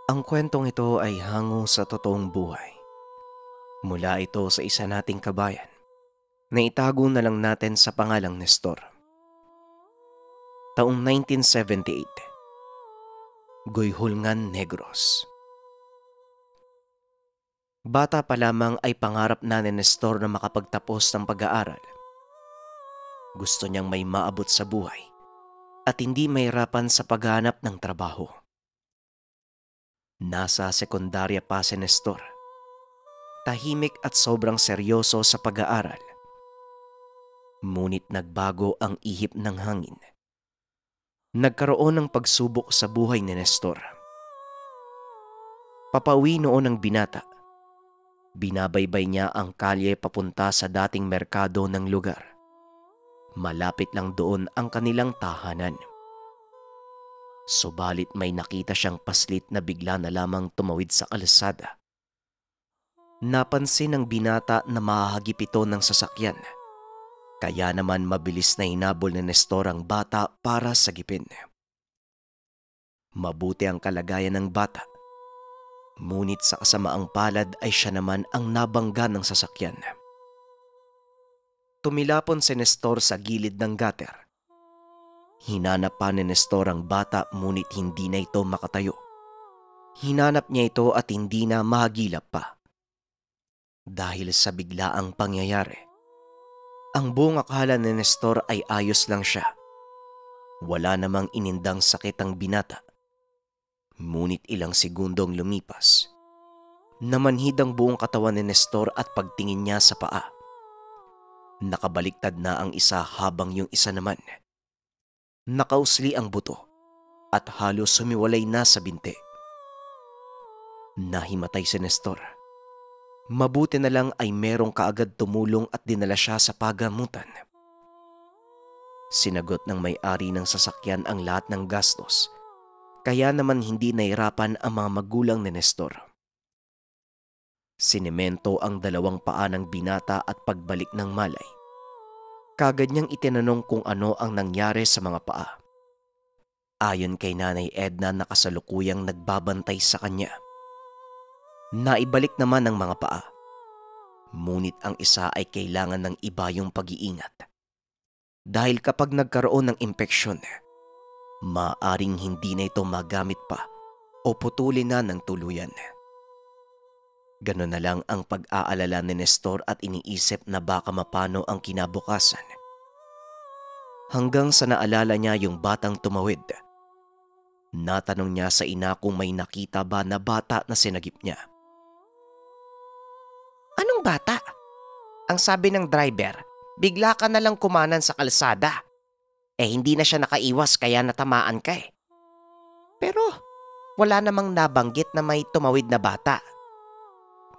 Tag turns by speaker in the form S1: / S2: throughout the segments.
S1: Ang kwentong ito ay hango sa totoong buhay. Mula ito sa isa nating kabayan na itago na lang natin sa pangalang Nestor. Taong 1978, Guyhulngan, Negros. Bata pa lamang ay pangarap na ni Nestor na makapagtapos ng pag-aaral. Gusto niyang may maabot sa buhay at hindi mahirapan sa paghahanap ng trabaho. Nasa sekundarya pa si Nestor. Tahimik at sobrang seryoso sa pag-aaral. Ngunit nagbago ang ihip ng hangin. Nagkaroon ng pagsubok sa buhay ni Nestor. Papauwi noon ang binata. Binabaybay niya ang kalye papunta sa dating merkado ng lugar. Malapit lang doon ang kanilang tahanan. Subalit may nakita siyang paslit na bigla na lamang tumawid sa kalsada. Napansin ng binata na mahahagip ito ng sasakyan. Kaya naman mabilis na hinabol ni Nestor ang bata para sagipin. Mabuti ang kalagayan ng bata. Ngunit sa kasamaang palad ay siya naman ang nabangga ng sasakyan. Tumilapon si Nestor sa gilid ng gutter. Hinanap pa ni Nestor ang bata ngunit hindi na ito makatayo. Hinanap niya ito at hindi na mahagilap pa. Dahil sa biglaang pangyayari, ang buong akala ni Nestor ay ayos lang siya. Wala namang inindang sakit ang binata. Ngunit ilang segundong lumipas, namanhid ang buong katawan ni Nestor at pagtingin niya sa paa. Nakabaliktad na ang isa habang yung isa naman nakausli ang buto at halos sumiwalay na sa binti. Nahimatay si Nestor. Mabuti na lang ay merong kaagad tumulong at dinala siya sa pagamutan. Sinagot ng may-ari ng sasakyan ang lahat ng gastos, kaya naman hindi nahirapan ang mga magulang ni Nestor. Sinemento ang dalawang paa ng binata at pagbalik ng malay. Kagad niyang itinanong kung ano ang nangyari sa mga paa. Ayon kay Nanay Edna na kasalukuyang nagbabantay sa kanya, naibalik naman ang mga paa. Ngunit ang isa ay kailangan ng iba yung pag-iingat. Dahil kapag nagkaroon ng impeksyon, maaaring hindi na ito magamit pa o putulin na ng tuluyan. Ganon na lang ang pag-aalala ni Nestor at iniisip na baka mapano ang kinabukasan. Hanggang sa naalala niya yung batang tumawid. Natanong niya sa ina kung may nakita ba na bata na sinagip niya.
S2: Anong bata? Ang sabi ng driver, bigla ka na lang kumanan sa kalsada. Hindi na siya nakaiwas kaya natamaan ka eh. Pero wala namang nabanggit na may tumawid na bata.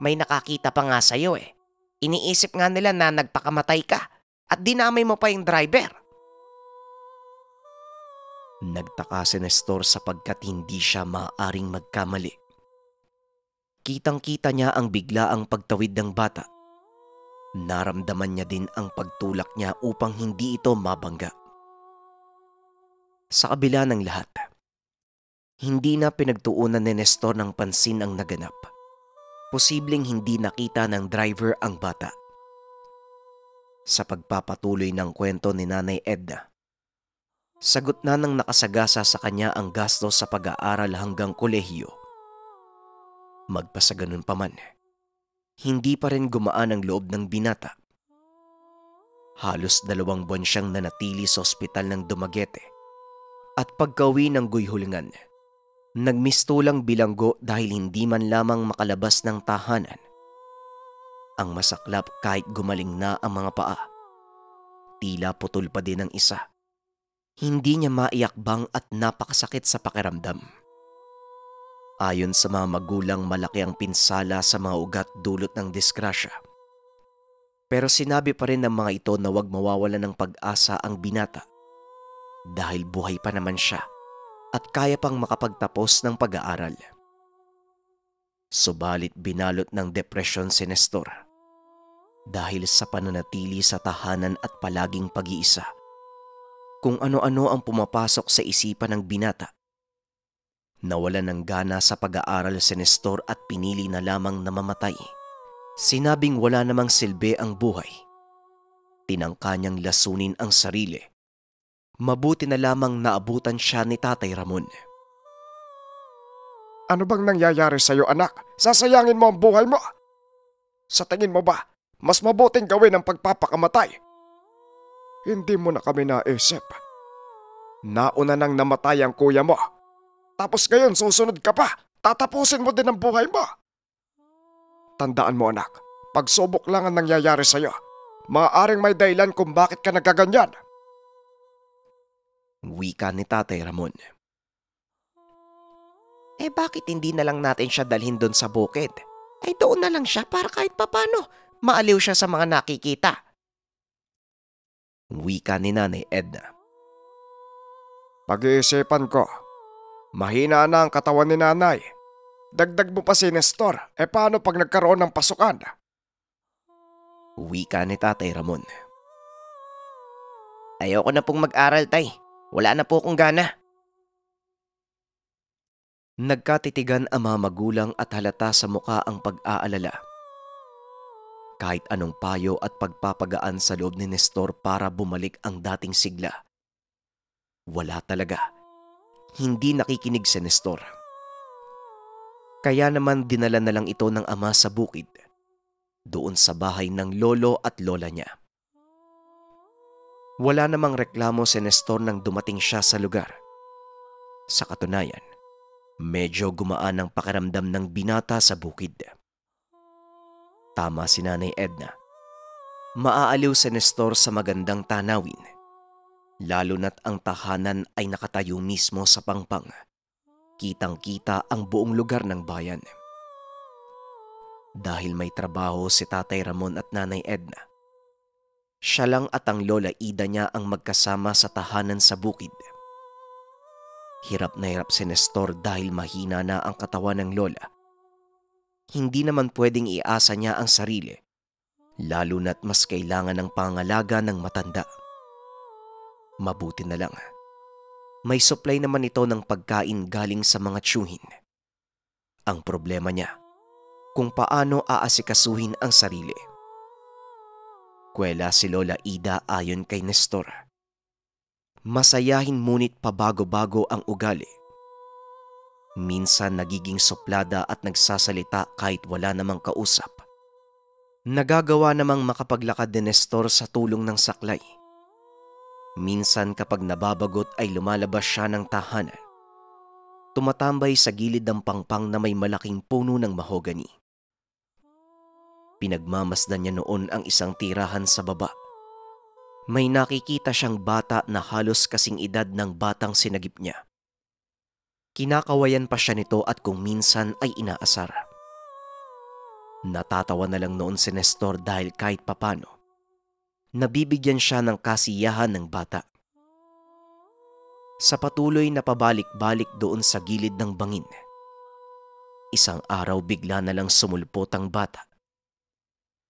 S2: May nakakita pa nga sa'yo eh. Iniisip nga nila na nagpakamatay ka at dinamay mo pa yung driver.
S1: Nagtaka si Nestor sapagkat hindi siya maaaring magkamali. Kitang-kita niya ang biglaang pagtawid ng bata. Naramdaman niya din ang pagtulak niya upang hindi ito mabangga. Sa kabila ng lahat, hindi na pinagtuunan ni Nestor ng pansin ang naganap. Posibleng hindi nakita ng driver ang bata. Sa pagpapatuloy ng kwento ni Nanay Edna, sagot na ng nakasagasa sa kanya ang gastos sa pag-aaral hanggang kolehiyo. Magpasaganon pa man, hindi pa rin gumaan ang loob ng binata. Halos 2 buwan siyang nanatili sa ospital ng Dumaguete at pagkauwi ng Guyhulngan, nagmistulang bilanggo dahil hindi man lamang makalabas ng tahanan. Ang masaklap kahit gumaling na ang mga paa. Tila putol pa din ang isa. Hindi niya maiakbang at napakasakit sa pakiramdam. Ayon sa mga magulang, malaki ang pinsala sa mga ugat dulot ng disgrasya. Pero sinabi pa rin ng mga ito na huwag mawawalan ng pag-asa ang binata dahil buhay pa naman siya at kaya pang makapagtapos ng pag-aaral. Subalit binalot ng depresyon si Nestor dahil sa pananatili sa tahanan at palaging pag-iisa. Kung ano-ano ang pumapasok sa isipan ng binata. Nawalan ng gana sa pag-aaral si Nestor at pinili na lamang na mamatay. Sinabing wala namang silbi ang buhay. Tinangka niyang lasunin ang sarili. Mabuti na lamang naabutan siya ni Tatay Ramon.
S3: Ano bang nangyayari sa'yo, anak? Sasayangin mo ang buhay mo? Sa tingin mo ba, mas mabuting gawin ang pagpapakamatay? Hindi mo na kami naisip. Nauna nang namatay ang kuya mo. Tapos ngayon susunod ka pa. Tatapusin mo din ang buhay mo. Tandaan mo, anak, pagsubok lang ang nangyayari sa'yo. Maaaring may dahilan kung bakit ka nagaganyan.
S1: Wika ni Tatay Ramon.
S2: Bakit hindi na lang natin siya dalhin doon sa bukid? Ay doon na lang siya para kahit papano maaliw siya sa mga nakikita.
S1: Wika ni Nanay Edna.
S3: Pag-iisipan ko. Mahina na ang katawan ni nanay. Dagdag mo pa si Nestor. Paano pag nagkaroon ng pasukan?
S1: Wika ni Tatay Ramon.
S2: Ayoko na pong mag-aral, tay. Wala na po akong gana.
S1: Nagkatitigan ang mga magulang at halata sa muka ang pag-aalala. Kahit anong payo at pagpapagaan sa loob ni Nestor para bumalik ang dating sigla. Wala talaga. Hindi nakikinig si Nestor. Kaya naman dinala na lang ito ng ama sa bukid, doon sa bahay ng lolo at lola niya. Wala namang reklamo si Nestor nang dumating siya sa lugar. Sa katunayan, medyo gumaan ang pakiramdam ng binata sa bukid. Tama si Nanay Edna. Maaaliw si Nestor sa magandang tanawin, lalo na't ang tahanan ay nakatayo mismo sa pangpang. Kitang-kita ang buong lugar ng bayan. Dahil may trabaho si Tatay Ramon at Nanay Edna, siya lang at ang Lola Ida niya ang magkasama sa tahanan sa bukid. Hirap na hirap si Nestor dahil mahina na ang katawan ng Lola. Hindi naman pwedeng iasa niya ang sarili, lalo na't mas kailangan ng pangalaga ng matanda. Mabuti na lang, may supply naman ito ng pagkain galing sa mga tiyuhin. Ang problema niya, kung paano aasikasuhin ang sarili. Kwela si Lola Ida ayon kay Nestor. Masayahin ngunit pabago-bago ang ugali. Minsan nagiging suplada at nagsasalita kahit wala namang kausap. Nagagawa namang makapaglakad ni Nestor sa tulong ng saklay. Minsan kapag nababagot ay lumalabas siya ng tahanan. Tumatambay sa gilid ng pangpang na may malaking puno ng mahogani. Pinagmamasdan niya noon ang isang tirahan sa baba. May nakikita siyang bata na halos kasing edad ng batang sinagip niya. Kinakawayan pa siya nito at kung minsan ay inaasar. Natatawa na lang noon si Nestor dahil kahit papano, nabibigyan siya ng kasiyahan ng bata. Sa patuloy na pabalik-balik doon sa gilid ng bangin, isang araw bigla na lang sumulpot ang bata.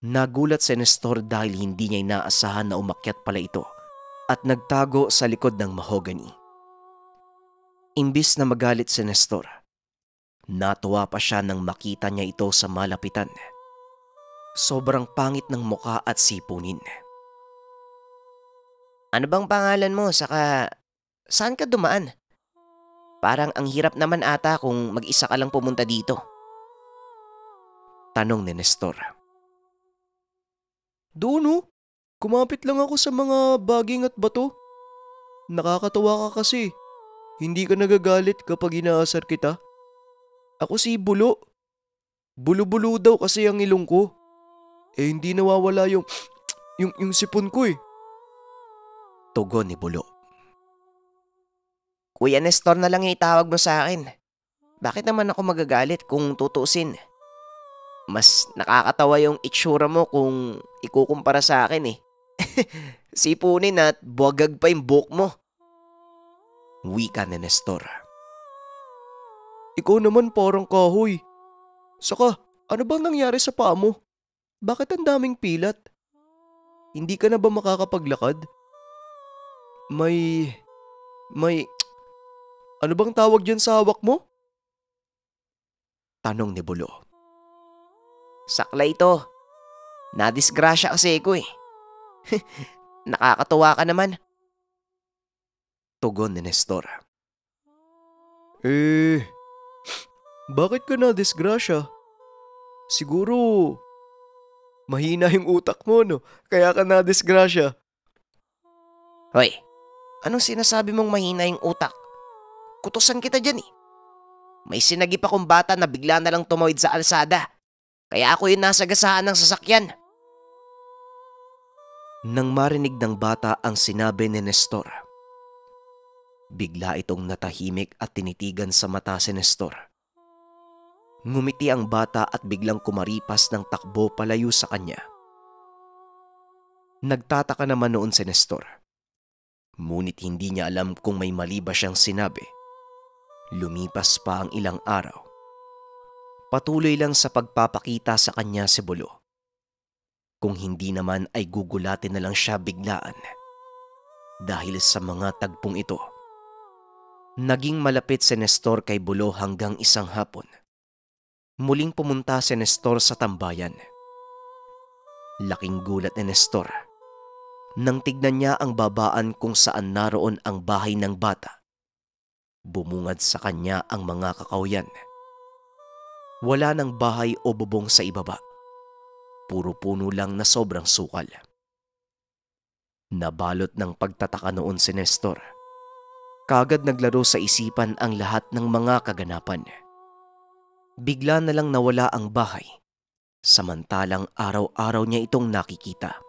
S1: Nagulat si Nestor dahil hindi niya inaasahan na umakyat pala ito at nagtago sa likod ng mahogani. Imbis na magalit si Nestor, natuwa pa siya nang makita niya ito sa malapitan. Sobrang pangit ng muka at sipunin.
S2: Ano bang pangalan mo saka saan ka dumaan? Parang ang hirap naman ata kung mag-isa ka lang pumunta dito.
S1: Tanong ni Nestor.
S4: Doon oh, kumapit lang ako sa mga baging at bato. Nakakatawa ka kasi. Hindi ka nagagalit kapag inaasar kita. Ako si Bulo. Bulo-bulo daw kasi ang ilong ko. Hindi nawawala yung sipon ko eh.
S1: Tugon ni Bulo.
S2: Kuya Nestor na lang itawag mo sa akin. Bakit naman ako magagalit kung tutusin? Mas nakakatawa yung itsura mo kung ikukumpara sa akin eh. Sipunin at buwagag pa yung buhok mo.
S1: Wika ni Nestor.
S4: Ikaw naman parang kahoy. Saka, ano bang nangyari sa paa mo? Bakit ang daming pilat? Hindi ka na ba makakapaglakad? May... Ano bang tawag dyan sa hawak mo?
S1: Tanong ni Bulo.
S2: Sakla ito. Nadisgrasya kasi ko eh. Nakakatuwa ka naman.
S1: Tugon ni Nestor.
S4: Bakit ka na disgrasya? Siguro, mahina yung utak mo, no? Kaya ka na disgrasya.
S2: Hoy, anong sinasabi mong mahina yung utak? Kutusan kita dyan eh. May sinagip akong bata na bigla na lang tumawid sa alsada. Kaya ako yung nasa gasaan ng sasakyan.
S1: Nang marinig ng bata ang sinabi ni Nestor, bigla itong natahimik at tinitigan sa mata si Nestor. Ngumiti ang bata at biglang kumaripas ng takbo palayo sa kanya. Nagtataka naman noon si Nestor. Ngunit hindi niya alam kung may mali ba siyang sinabi. Lumipas pa ang ilang araw. Patuloy lang sa pagpapakita sa kanya si Bulo. Kung hindi naman ay gugulatin na lang siya biglaan. Dahil sa mga tagpong ito, naging malapit si Nestor kay Bulo hanggang isang hapon. Muling pumunta si Nestor sa tambayan. Laking gulat ni Nestor nang tignan niya ang babaan kung saan naroon ang bahay ng bata. Bumungad sa kanya ang mga kakawyan. Wala nang bahay o bubong sa ibaba. Puro puno lang na sobrang sukal. Nabalot ng pagtataka noon si Nestor. Kaagad naglaro sa isipan ang lahat ng mga kaganapan. Bigla na lang nawala ang bahay, samantalang araw-araw niya itong nakikita.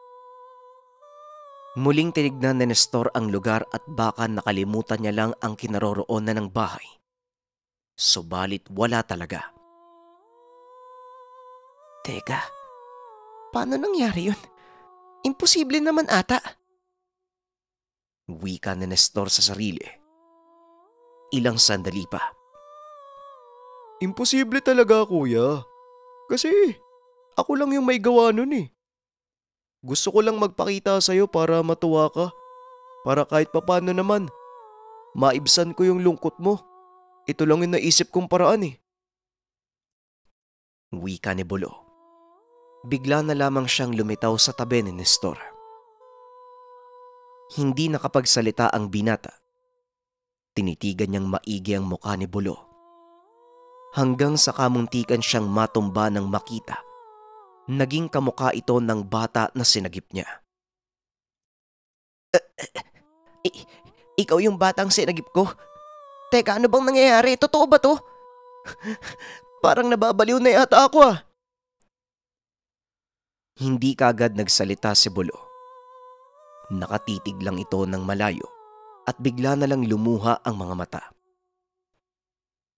S1: Muling tinignan ni Nestor ang lugar at baka nakalimutan niya lang ang kinaroroonan ng bahay. Subalit wala talaga.
S2: Teka, paano nangyari yun? Imposible naman ata.
S1: Wika ni Nestor sa sarili. Ilang sandali pa.
S4: Imposible talaga, kuya. Kasi ako lang yung may gawa nun eh. Gusto ko lang magpakita sa'yo para matuwa ka. Para kahit papano naman, maibsan ko yung lungkot mo. Ito lang yung naisip kong paraan eh.
S1: Wika ni Bulo. Bigla na lamang siyang lumitaw sa tabi ni Nestor. Hindi nakapagsalita ang binata. Tinitigan niyang maigi ang mukha ni Bulo. Hanggang sa kamuntikan siyang matumba ng makita. Naging kamukha ito ng bata na sinagip niya.
S2: Ikaw yung batang sinagip ko? Teka, ano bang nangyayari? Totoo ba to? Parang nababaliw na yata ako ah.
S1: Hindi kaagad nagsalita si Bulo. Nakatitig lang ito ng malayo at bigla na lang lumuha ang mga mata.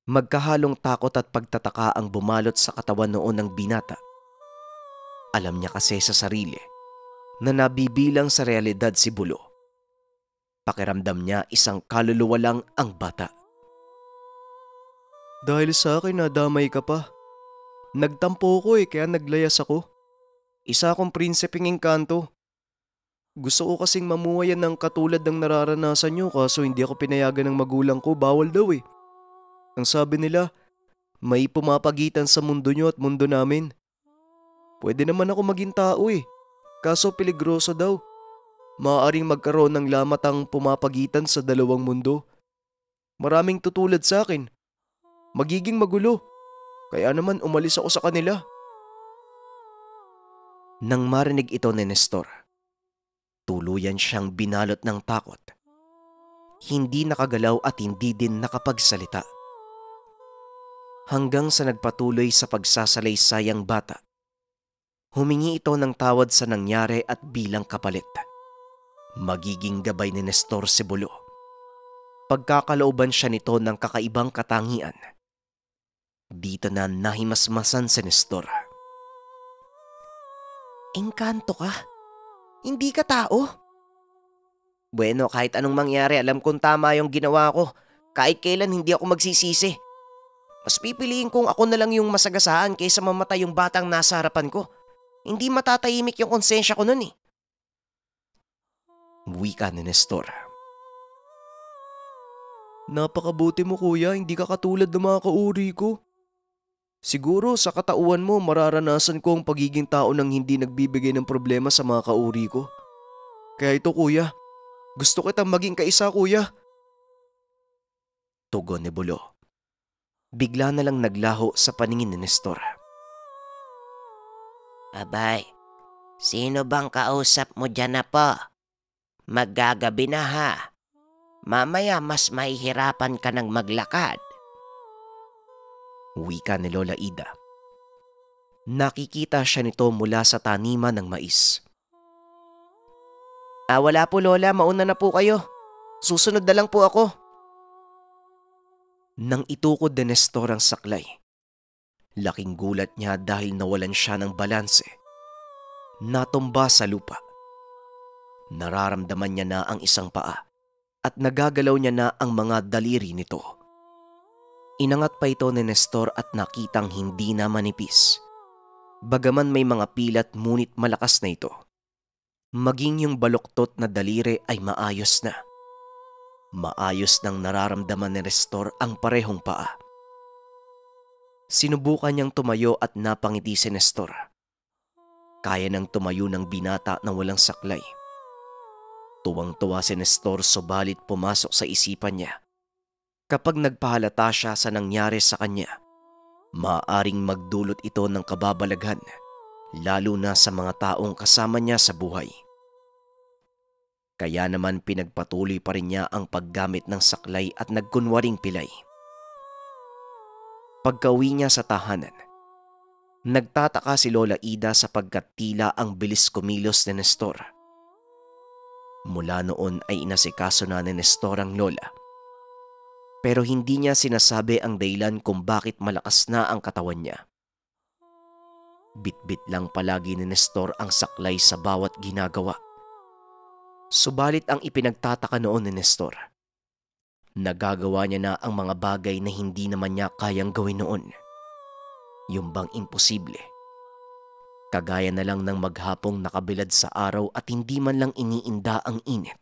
S1: Magkahalong takot at pagtataka ang bumalot sa katawan noon ng binata. Alam niya kasi sa sarili na nabibilang sa realidad si Bulo. Pakiramdam niya isang kaluluwa lang ang bata.
S4: Dahil sa akin nadamay ka pa. Nagtampo ko eh kaya naglayas ako. Isa akong prinsipeng engkanto. Gusto ko kasing mamuhayan ng katulad ng nararanasan nyo kaso hindi ako pinayagan ng magulang ko, bawal daw eh. Ang sabi nila, may pumapagitan sa mundo nyo at mundo namin. Pwede naman ako maging tao eh, kaso peligroso daw. Maaaring magkaroon ng lamat ang pumapagitan sa dalawang mundo. Maraming tutulad sa akin. Magiging magulo. Kaya naman umalis ako sa kanila.
S1: Nang marinig ito ni Nestor, tuluyan siyang binalot ng takot. Hindi nakagalaw at hindi din nakapagsalita. Hanggang sa nagpatuloy sa pagsasalaysay ang bata. Humingi ito ng tawad sa nangyari at bilang kapalit. Magiging gabay ni Nestor si Bulo. Pagkakalooban siya nito ng kakaibang katangian. Dito na nahimasmasan si Nestor.
S2: Engkanto ka? Hindi ka tao? Bueno, kahit anong mangyari, alam kong tama yung ginawa ko. Kahit kailan hindi ako magsisisi. Mas pipiliin kong ako na lang yung masagasaan kaysa mamatay yung batang nasa harapan ko. Hindi matatahimik yung konsensya ko nun eh.
S1: Wika ni Nestor.
S4: Napakabuti mo kuya, hindi ka katulad ng mga kauri ko. Siguro sa katauhan mo mararanasan ko ang pagiging tao nang hindi nagbibigay ng problema sa mga kauri ko. Kaya ito kuya, gusto kitang maging kaisa kuya.
S1: Tugon ni Bulo. Bigla na lang naglaho sa paningin ni Nestor.
S2: Abay, sino bang kausap mo dyan na po? Maggagabi na ha. Mamaya mas mahihirapan ka ng maglakad.
S1: Wika ni Lola Ida. Nakikita siya nito mula sa taniman ng mais.
S2: Wala po Lola, mauna na po kayo. Susunod na lang po ako.
S1: Nang itukod ni Nestor ang saklay, laking gulat niya dahil nawalan siya ng balanse. Natumba sa lupa. Nararamdaman niya na ang isang paa at nagagalaw niya na ang mga daliri nito. Inangat pa ito ni Nestor at nakitang hindi na manipis. Bagaman may mga pilat ngunit malakas na ito. Maging yung baluktot na daliri ay maayos na. Maayos nang nararamdaman ni Nestor ang parehong paa. Sinubukan niyang tumayo at napangiti si Nestor. Kaya nang tumayo ng binata na walang saklay. Tuwang-tuwa si Nestor subalit pumasok sa isipan niya. Kapag nagpahalata siya sa nangyari sa kanya, maaaring magdulot ito ng kababalaghan, lalo na sa mga taong kasama niya sa buhay. Kaya naman pinagpatuloy pa rin niya ang paggamit ng saklay at nagkunwaring pilay. Pagka-uwi niya sa tahanan, nagtataka si Lola Ida sapagkat tila ang bilis kumilos ni Nestor. Mula noon ay inasikaso na ni Nestor ang lola. Pero hindi niya sinasabi ang dahilan kung bakit malakas na ang katawan niya. Bit-bit lang palagi ni Nestor ang saklay sa bawat ginagawa. Subalit ang ipinagtataka noon ni Nestor, nagagawa niya na ang mga bagay na hindi naman niya kayang gawin noon. Yung bang imposible. Kagaya na lang ng maghapong nakabilad sa araw at hindi man lang iniinda ang init.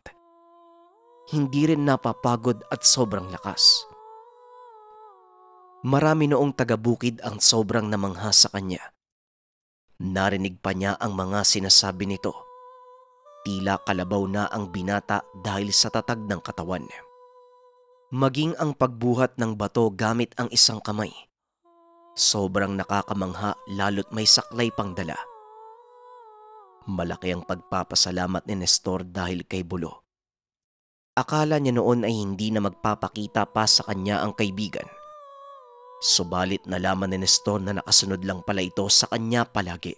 S1: Hindi rin napapagod at sobrang lakas. Marami noong taga-bukid ang sobrang namangha sa kanya. Narinig pa niya ang mga sinasabi nito. Tila kalabaw na ang binata dahil sa tatag ng katawan. Maging ang pagbuhat ng bato gamit ang isang kamay. Sobrang nakakamangha lalo't may saklay pang dala. Malaki ang pagpapasalamat ni Nestor dahil kay Bulo. Akala niya noon ay hindi na magpapakita pa sa kanya ang kaibigan. Subalit nalaman ni Nestor na nakasunod lang pala ito sa kanya palagi.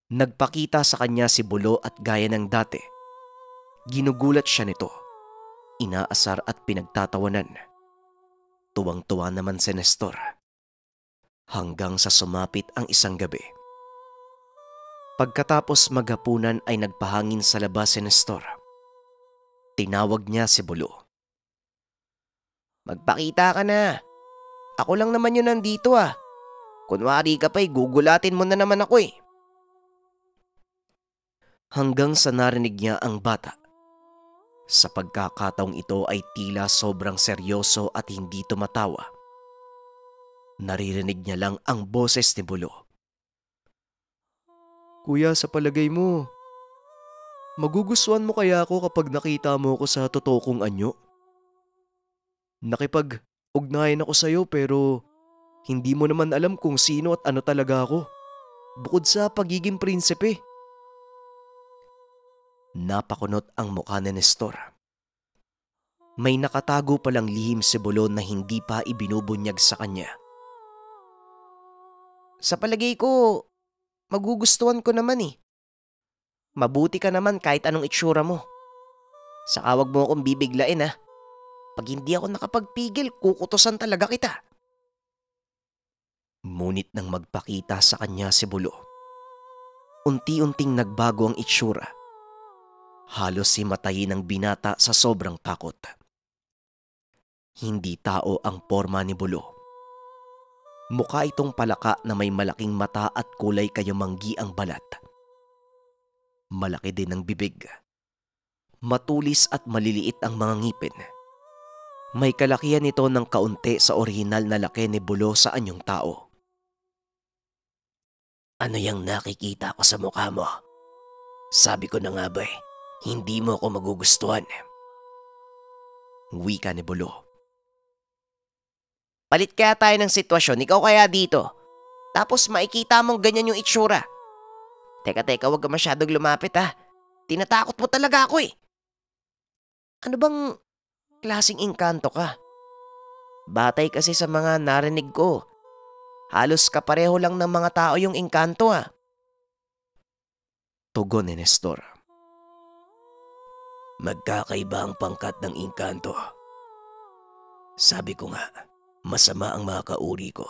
S1: Nagpakita sa kanya si Bulo at gaya ng dati. Ginugulat siya nito. Inaasar at pinagtatawanan. Tuwang-tuwa naman si Nestor. Hanggang sa sumapit ang isang gabi. Pagkatapos maghapunan ay nagpahangin sa labas si Nestor. Tinawag niya si Bulo.
S2: Magpakita ka na. Ako lang naman yun nandito ah. Kunwari ka pa'y gugulatin mo na naman ako eh.
S1: Hanggang sa narinig niya ang bata. Sa pagkakataong ito ay tila sobrang seryoso at hindi tumatawa. Naririnig niya lang ang boses ni Bulo.
S4: Kuya, sa palagay mo, magugustuhan mo kaya ako kapag nakita mo ako sa totoo kong anyo? Nakipag-ugnayan ako sa'yo pero hindi mo naman alam kung sino at ano talaga ako. Bukod sa pagiging prinsipe.
S1: Napakunot ang mukha ni Nestor. May nakatago palang lihim si Bulo na hindi pa ibinubunyag sa kanya.
S2: Sa palagay ko, magugustuhan ko naman eh. Mabuti ka naman kahit anong itsura mo. Saka wag mo akong bibiglain ah. Pag hindi ako nakapagpigil, kukutusan talaga kita.
S1: Ngunit nang magpakita sa kanya si Bulo, unti-unting nagbago ang itsura. Halos himatayin ng binata sa sobrang takot. Hindi tao ang porma ni Bulo. Mukha itong palaka na may malaking mata at kulay kayamanggi ang balat. Malaki din ang bibig. Matulis at maliliit ang mga ngipin. May kalakihan ito ng kaunti sa orihinal na laki ni Bulo sa anyong tao.
S2: Ano yung nakikita ko sa mukha mo? Sabi ko na nga ba hindi mo ako magugustuhan.
S1: Wika ni Bulo.
S2: Palit kaya tayo ng sitwasyon, ikaw kaya dito. Tapos makikita mong ganyan yung itsura. Teka, wag ka masyadong lumapit ha. Tinatakot mo talaga ako eh. Ano bang klaseng engkanto ka? Batay kasi sa mga narinig ko. Halos kapareho lang ng mga tao yung engkanto ha.
S1: Tugon ni Nestor.
S2: Magkakaiba ang pangkat ng engkanto. Sabi ko nga, masama ang mga kauri ko.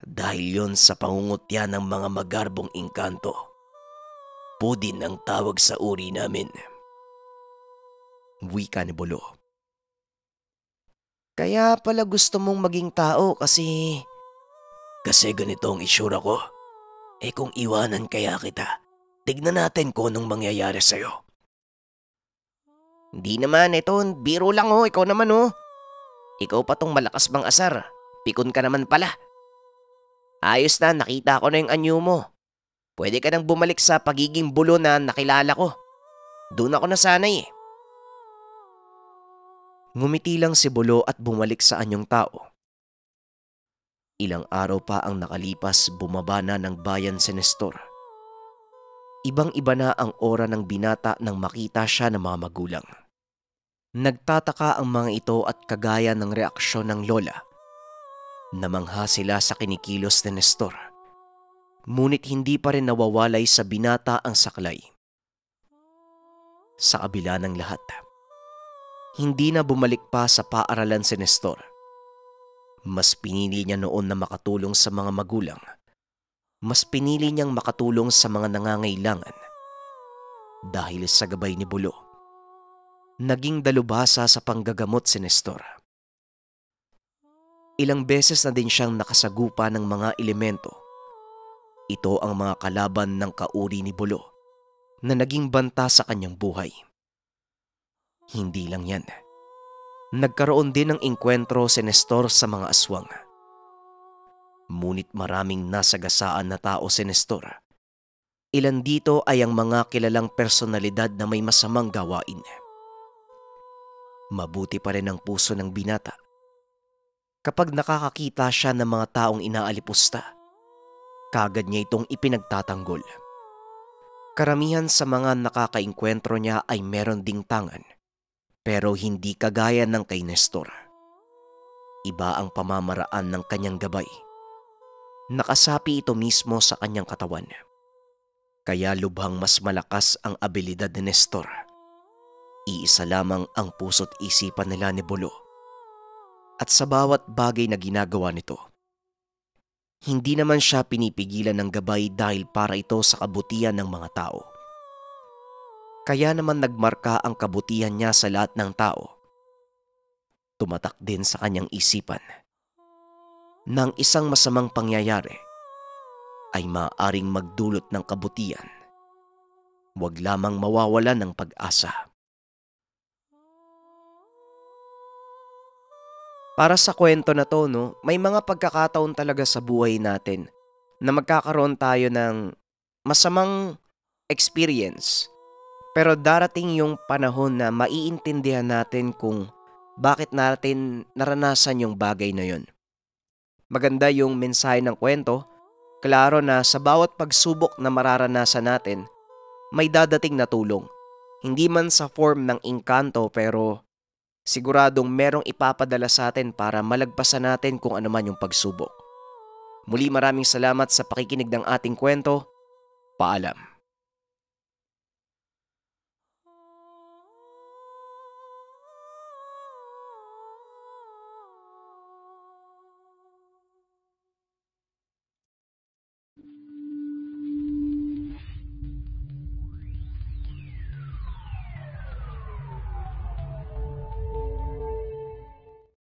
S2: Dahil yon sa pangungutya ng mga magarbong engkanto. Pudin ang tawag sa uri namin.
S1: Wika ni Bulo.
S2: Kaya pala gusto mong maging tao kasi... Kasi ganito ang itsura ko. Kung iwanan kaya kita, tignan natin kung anong mangyayari sa'yo. Hindi naman, ito biro lang ikaw naman Ikaw pa tong malakas bang asar, pikon ka naman pala. Ayos na, nakita ko na yung anyo mo. Pwede ka nang bumalik sa pagiging bulo na nakilala ko. Doon ako nasanay
S1: Ngumiti lang si Bulo at bumalik sa anyong tao. Ilang araw pa ang nakalipas, bumaba na ng bayan si Nestor. Ibang-iba na ang ora ng binata nang makita siya ng mga magulang. Nagtataka ang mga ito at kagaya ng reaksyon ng lola. Namangha sila sa kinikilos ni Nestor. Ngunit hindi pa rin nawawalay sa binata ang saklay. Sa kabila ng lahat, hindi na bumalik pa sa paaralan si Nestor. Mas pinili niya noon na makatulong sa mga magulang. Mas pinili niyang makatulong sa mga nangangailangan. Dahil sa gabay ni Bulo, naging dalubhasa sa panggagamot si Nestor. Ilang beses na din siyang nakasagupa ng mga elemento. Ito ang mga kalaban ng kauri ni Bulo na naging banta sa kanyang buhay. Hindi lang yan. Nagkaroon din ng engkwentro si Nestor sa mga aswang. Ngunit maraming nasagasaan na tao si Nestor. Ilan dito ay ang mga kilalang personalidad na may masamang gawain. Mabuti pa rin ang puso ng binata. Kapag nakakakita siya ng mga taong inaalipusta, kagad niya itong ipinagtatanggol. Karamihan sa mga nakakaengkwentro niya ay meron ding tangan. Pero hindi kagaya ng kay Nestor. Iba ang pamamaraan ng kanyang gabay. Nakasapi ito mismo sa kanyang katawan. Kaya lubhang mas malakas ang abilidad ni Nestor. Iisa lamang ang puso't isipan nila ni Bulo. At sa bawat bagay na ginagawa nito, hindi naman siya pinipigilan ng gabay dahil para ito sa kabutihan ng mga tao. Kaya naman nagmarka ang kabutihan niya sa lahat ng tao. Tumatak din sa kanyang isipan na ang isang masamang pangyayari ay maaaring magdulot ng kabutihan. Huwag lamang mawawalan ng pag-asa. Para sa kwento na to, may mga pagkakataon talaga sa buhay natin na magkakaroon tayo ng masamang experience. Pero darating yung panahon na maiintindihan natin kung bakit natin naranasan yung bagay na yun. Maganda yung mensahe ng kwento. Klaro na sa bawat pagsubok na mararanasan natin, may dadating na tulong. Hindi man sa form ng engkanto pero siguradong merong ipapadala sa atin para malagpasan natin kung ano man yung pagsubok. Muli maraming salamat sa pakikinig ng ating kwento. Paalam.